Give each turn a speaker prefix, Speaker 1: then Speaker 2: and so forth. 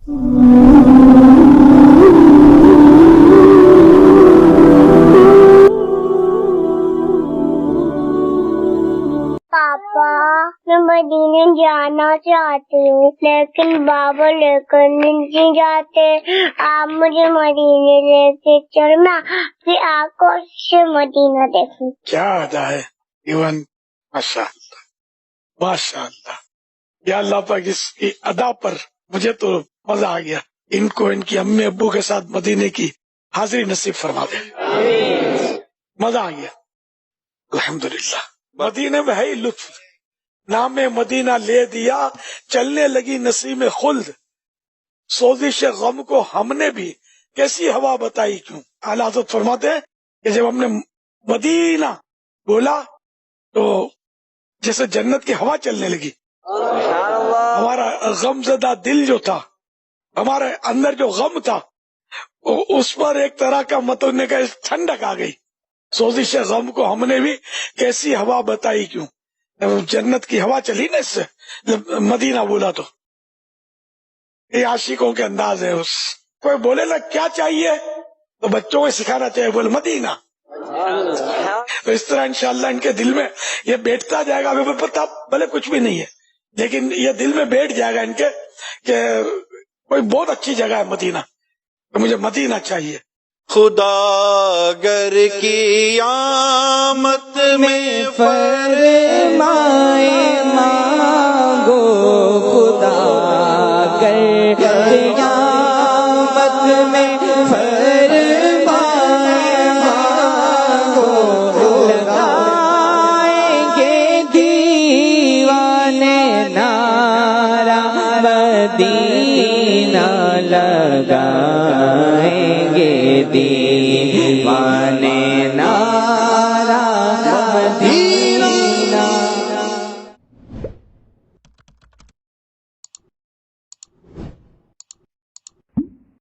Speaker 1: पापा, मैं मदीने जाना चाहती हूँ, लेकिन बाबा लेकर नहीं जाते। आप मुझे मदीने लेके चलना, फिर आंखों से मदीना देखूं।
Speaker 2: क्या अदा है इवन, माशाअल्लाह माशाअल्लाह। या अल्लाह पाक इसकी अदा पर मुझे तो मजा आ गया। इनको इनकी अम्मी अब्बू के साथ मदीने की हाजिरी नसीब फरमा दे। मजा आ गया अल्हम्दुलिल्लाह। मदीने में है ही लुत्फ। नाम मदीना ले दिया, चलने लगी नसीम खुल्द। सोजिश गम को हमने भी कैसी हवा बताई क्यों। आला हज़रत फरमाते हैं कि जब हमने मदीना बोला तो जैसे जन्नत की हवा चलने लगी। हमारा गमज़दा दिल जो था, हमारे अंदर जो गम था, उस पर एक तरह का मतने का ठंडक आ गई। सोजिश गम को हमने भी कैसी हवा बताई क्यों। जन्नत की हवा चली ना इससे, जब मदीना बोला तो ये आशिकों के अंदाज है। उस कोई बोले ना क्या चाहिए तो बच्चों को सिखाना चाहिए, बोले मदीना। तो इस तरह इंशाअल्लाह इनके दिल में ये बैठता जाएगा। अभी पता भले कुछ भी नहीं है, लेकिन ये दिल में बैठ जाएगा इनके कि कोई बहुत अच्छी जगह है मदीना, तो मुझे मदीना चाहिए।
Speaker 3: खुदा गर की आमद में फरमाए मांगो, खुदा गर की आमद में फरमाए मांगो, लगाएंगे दीवाने नारा मदीना लगाएंगे दीवाने